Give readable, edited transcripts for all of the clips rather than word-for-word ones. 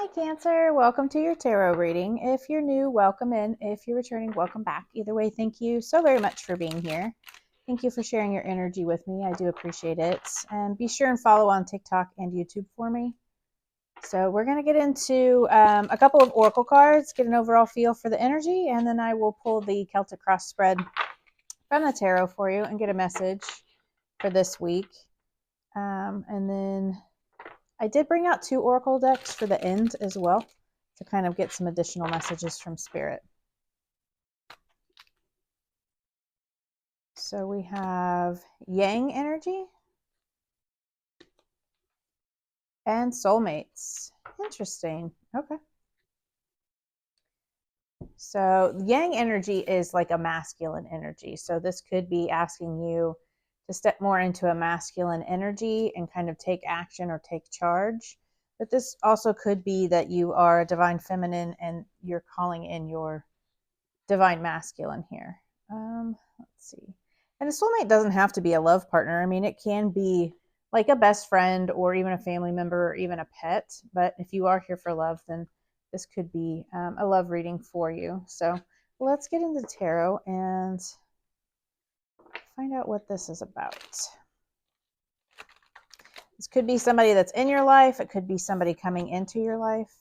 Hi, Cancer. Welcome to your tarot reading. If you're new, welcome in. If you're returning, welcome back. Either way, thank you so very much for being here. Thank you for sharing your energy with me. I do appreciate it. And be sure and follow on TikTok and YouTube for me. So we're going to get into a couple of oracle cards, get an overall feel for the energy, and then I will pull the Celtic cross spread from the tarot for you and get a message for this week. And then I did bring out 2 oracle decks for the end as well to kind of get some additional messages from Spirit. So we have Yang energy and soulmates. Interesting. Okay. So Yang energy is like a masculine energy. So this could be asking you to step more into a masculine energy and kind of take action or take charge. But this also could be that you are a divine feminine and you're calling in your divine masculine here. Let's see. And a soulmate doesn't have to be a love partner. I mean, it can be like a best friend or even a family member or even a pet. But if you are here for love, then this could be a love reading for you. So let's get into tarot and find out what this is about. This could be somebody that's in your life. It could be somebody coming into your life.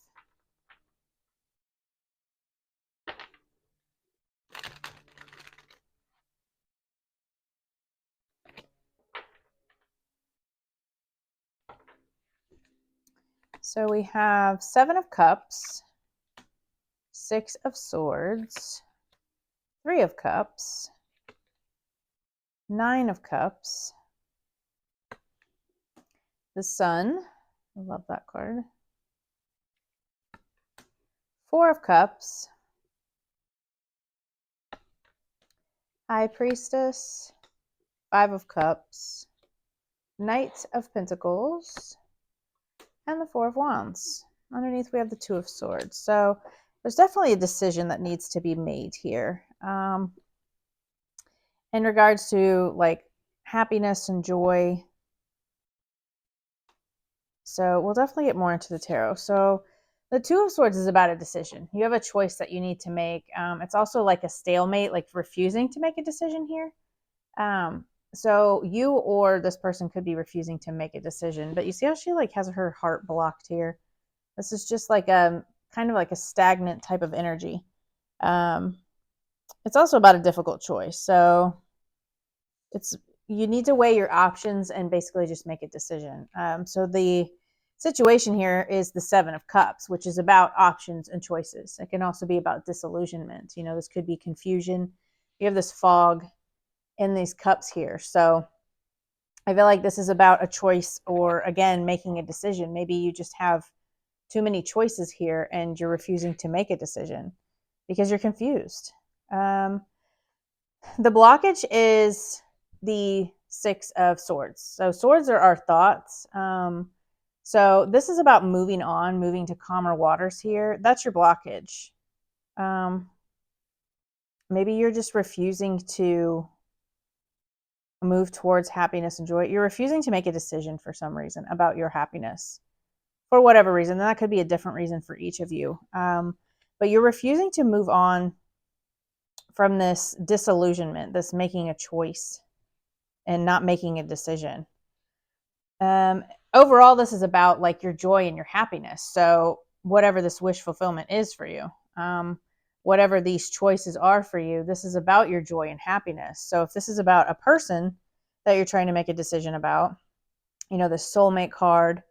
So we have 7 of Cups, 6 of Swords, 3 of Cups, 9 of Cups, the Sun, I love that card, 4 of Cups, High Priestess, 5 of Cups, Knight of Pentacles, and the 4 of Wands. Underneath we have the 2 of Swords. So there's definitely a decision that needs to be made here. In regards to like happiness and joy. So we'll definitely get more into the tarot. So the 2 of Swords is about a decision. You have a choice that you need to make. It's also like a stalemate, like refusing to make a decision here. So you or this person could be refusing to make a decision, but you see how she like has her heart blocked here. This is just like a kind of like a stagnant type of energy. It's also about a difficult choice. So you need to weigh your options and basically just make a decision. So the situation here is the 7 of Cups, which is about options and choices. It can also be about disillusionment. You know, this could be confusion. You have this fog in these cups here. So I feel like this is about a choice or, again, making a decision. Maybe you just have too many choices here and you're refusing to make a decision because you're confused. The blockage is the 6 of Swords. So swords are our thoughts. So this is about moving on, moving to calmer waters here. That's your blockage. Maybe you're just refusing to move towards happiness and joy. You're refusing to make a decision for some reason about your happiness for whatever reason. And that could be a different reason for each of you. But you're refusing to move on from this disillusionment, this making a choice and not making a decision. Overall, this is about like your joy and your happiness. So whatever this wish fulfillment is for you, whatever these choices are for you, this is about your joy and happiness. So if this is about a person that you're trying to make a decision about, you know, the soulmate card,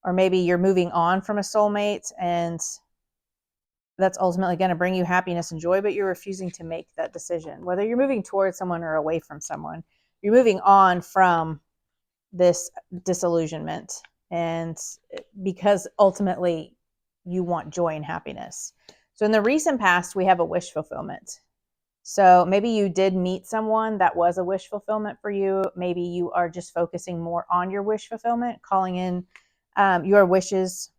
or maybe you're moving on from a soulmate and that's ultimately going to bring you happiness and joy, but you're refusing to make that decision. Whether you're moving towards someone or away from someone, you're moving on from this disillusionment, and because ultimately you want joy and happiness. So in the recent past, we have a wish fulfillment. So maybe you did meet someone that was a wish fulfillment for you. Maybe you are just focusing more on your wish fulfillment, calling in your wishes.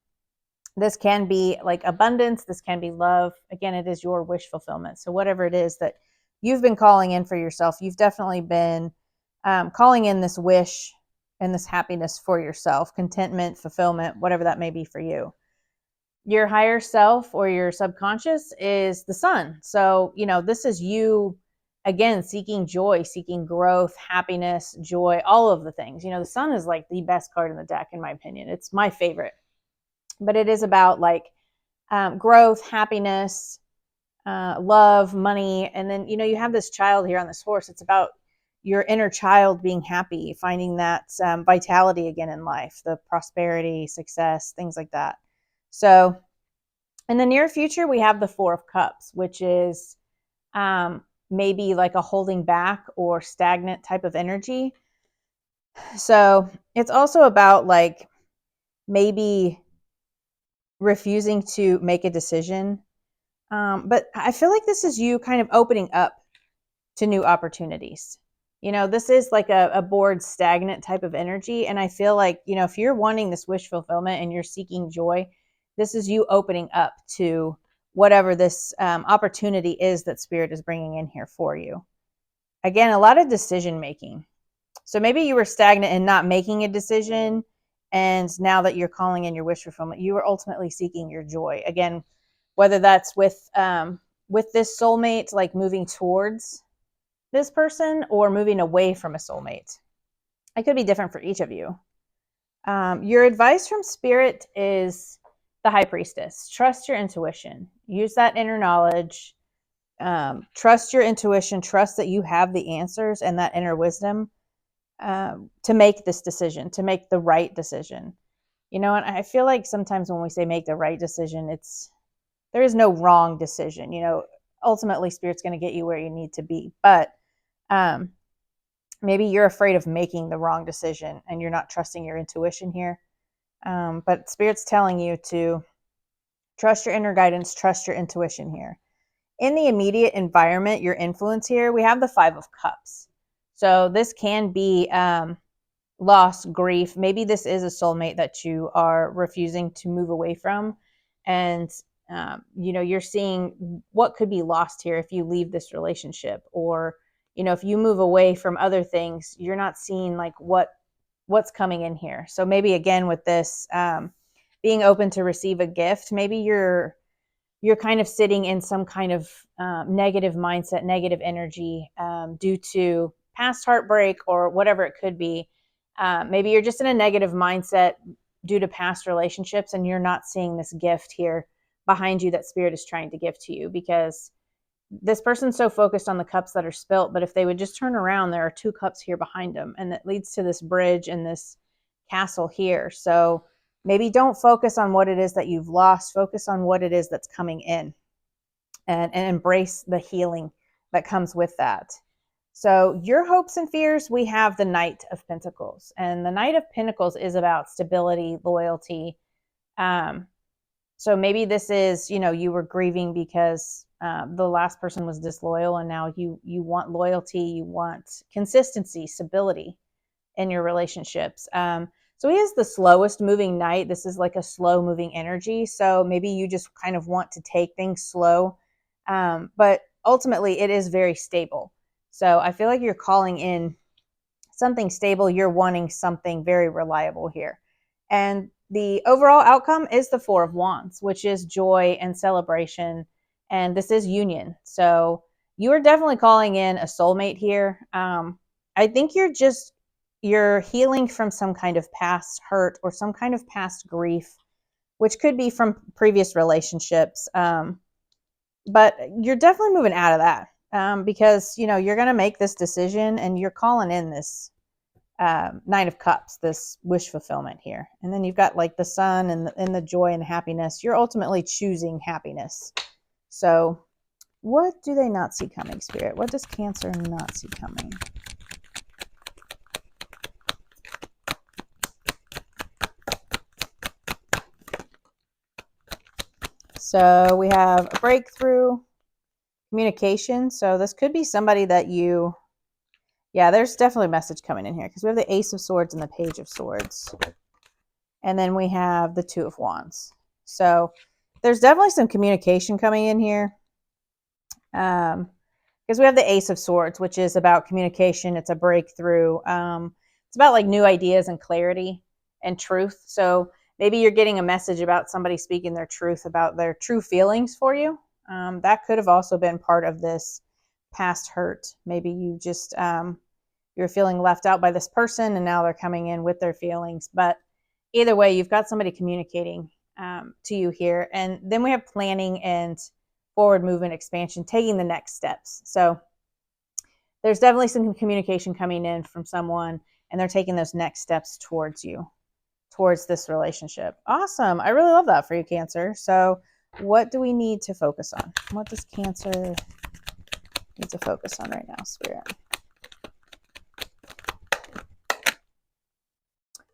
This can be like abundance. This can be love. Again, it is your wish fulfillment. So whatever it is that you've been calling in for yourself, you've definitely been calling in this wish and this happiness for yourself, contentment, fulfillment, whatever that may be for you. Your higher self or your subconscious is the sun. So, this is you again seeking joy, seeking growth, happiness, joy, all of the things. The sun is like the best card in the deck, in my opinion. It's my favorite, but it is about like growth, happiness, love, money. And then, you have this child here on this horse. It's about your inner child being happy, finding that vitality again in life, the prosperity, success, things like that. So in the near future, we have the Four of Cups, which is maybe like a holding back or stagnant type of energy. So it's also about like maybe refusing to make a decision. But I feel like this is you kind of opening up to new opportunities. This is like a bored, stagnant type of energy. And I feel like, if you're wanting this wish fulfillment and you're seeking joy, this is you opening up to whatever this opportunity is that Spirit is bringing in here for you. Again, a lot of decision making. So maybe you were stagnant and not making a decision. And now that you're calling in your wish fulfillment, you are ultimately seeking your joy. Again, whether that's with this soulmate, like moving towards this person or moving away from a soulmate. It could be different for each of you. Your advice from Spirit is the High Priestess. Trust your intuition. Use that inner knowledge. Trust your intuition. Trust that you have the answers and that inner wisdom to make this decision, to make the right decision. And I feel like sometimes when we say make the right decision, there is no wrong decision. Ultimately, Spirit's going to get you where you need to be. But maybe you're afraid of making the wrong decision and you're not trusting your intuition here. But Spirit's telling you to trust your inner guidance, trust your intuition here. In the immediate environment, your influence here, we have the Five of Cups. So this can be loss, grief. Maybe this is a soulmate that you are refusing to move away from. And, you're seeing what could be lost here if you leave this relationship, or, if you move away from other things, you're not seeing like what's coming in here. So maybe again with this being open to receive a gift, maybe you're kind of sitting in some kind of negative mindset, negative energy due to past heartbreak or whatever it could be. Maybe you're just in a negative mindset due to past relationships and you're not seeing this gift here behind you that Spirit is trying to give to you, because this person's so focused on the cups that are spilt. But if they would just turn around, there are two cups here behind them, and that leads to this bridge and this castle here. So maybe don't focus on what it is that you've lost. Focus on what it is that's coming in, and embrace the healing that comes with that. So your hopes and fears, we have the Knight of Pentacles. And the Knight of Pentacles is about stability, loyalty. So maybe this is, you were grieving because the last person was disloyal, and now you want loyalty, you want consistency, stability in your relationships. So he is the slowest moving knight. This is like a slow moving energy. So maybe you just kind of want to take things slow. But ultimately it is very stable. So I feel like you're calling in something stable. You're wanting something very reliable here. And the overall outcome is the Four of Wands, which is joy and celebration. And this is union. So you are definitely calling in a soulmate here. I think you're healing from some kind of past hurt or some kind of past grief, which could be from previous relationships. But you're definitely moving out of that because, you're going to make this decision and you're calling in this Nine of Cups, this wish fulfillment here. And then you've got like the sun and the joy and happiness. You're ultimately choosing happiness. So what do they not see coming, Spirit? What does Cancer not see coming? So we have a breakthrough, communication. So this could be somebody that there's definitely a message coming in here, because we have the Ace of Swords and the Page of Swords. And then we have the Two of Wands. So there's definitely some communication coming in here. Because we have the Ace of Swords, which is about communication. It's a breakthrough. It's about like new ideas and clarity and truth. So Maybe you're getting a message about somebody speaking their truth about their true feelings for you. That could have also been part of this past hurt. Maybe you just, you're feeling left out by this person and now they're coming in with their feelings. But either way, you've got somebody communicating to you here. And then we have planning and forward movement, expansion, taking the next steps. So there's definitely some communication coming in from someone, and they're taking those next steps towards you, towards this relationship. Awesome. I really love that for you, Cancer. So what do we need to focus on? What does Cancer need to focus on right now, Spirit?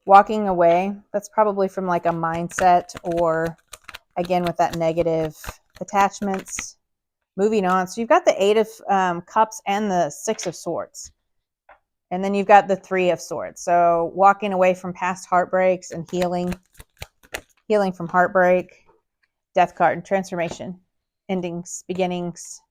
Walking away. That's probably from like a mindset, or again with that negative attachments. Moving on. So you've got the 8 of Cups and the 6 of Swords. And then you've got the 3 of Swords. So walking away from past heartbreaks and healing from heartbreak. Death card, transformation, endings, beginnings.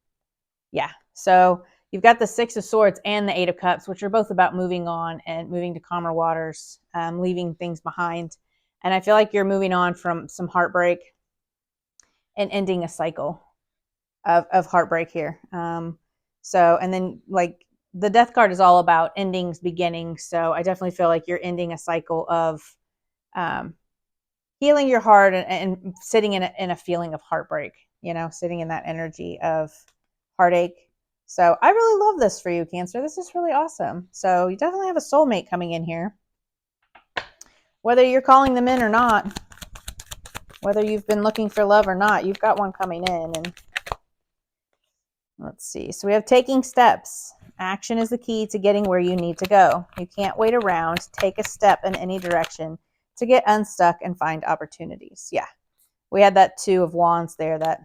Yeah. So you've got the 6 of Swords and the 8 of Cups, which are both about moving on and moving to calmer waters, leaving things behind. And I feel like you're moving on from some heartbreak and ending a cycle of heartbreak here. So, and then like the Death card is all about endings, beginnings. So I definitely feel like you're ending a cycle of healing your heart and sitting in a feeling of heartbreak, sitting in that energy of heartache. So I really love this for you, Cancer. This is really awesome. So you definitely have a soulmate coming in here. Whether you're calling them in or not, whether you've been looking for love or not, you've got one coming in. And let's see. So we have taking steps. Action is the key to getting where you need to go. You can't wait around. Take a step in any direction to get unstuck and find opportunities. Yeah. We had that 2 of Wands there, that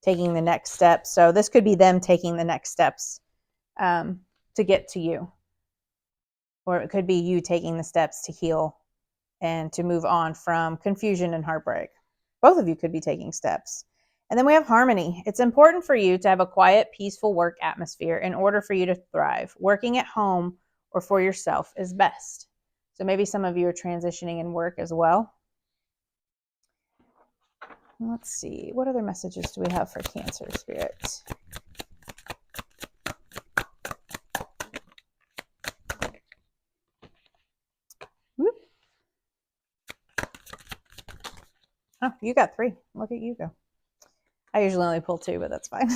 taking the next step. So this could be them taking the next steps to get to you. Or it could be you taking the steps to heal and to move on from confusion and heartbreak. Both of you could be taking steps. And then we have harmony. It's important for you to have a quiet, peaceful work atmosphere in order for you to thrive. Working at home or for yourself is best. So maybe some of you are transitioning in work as well. Let's see. What other messages do we have for Cancer, Spirit? Whoop. Oh, you got 3. Look at you go. I usually only pull 2, but that's fine.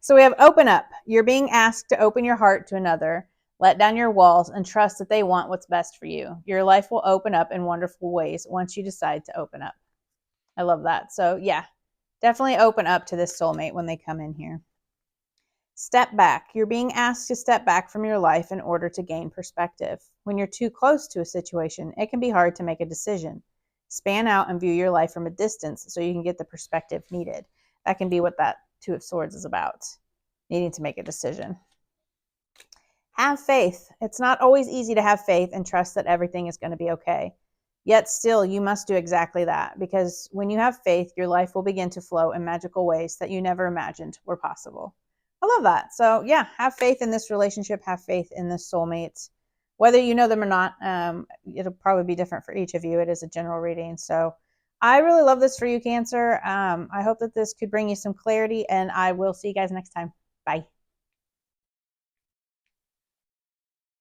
So we have open up. You're being asked to open your heart to another, let down your walls, and trust that they want what's best for you. Your life will open up in wonderful ways once you decide to open up. I love that. So yeah, definitely open up to this soulmate when they come in here. Step back. You're being asked to step back from your life in order to gain perspective. When you're too close to a situation, it can be hard to make a decision. Span out and view your life from a distance so you can get the perspective needed. That can be what that 2 of Swords is about, needing to make a decision. Have faith. It's not always easy to have faith and trust that everything is going to be okay. Yet still, you must do exactly that, because when you have faith, your life will begin to flow in magical ways that you never imagined were possible. I love that. So yeah, have faith in this relationship. Have faith in this soulmate. Whether you know them or not, it'll probably be different for each of you. It is a general reading. So I really love this for you, Cancer. I hope that this could bring you some clarity, and I will see you guys next time. Bye.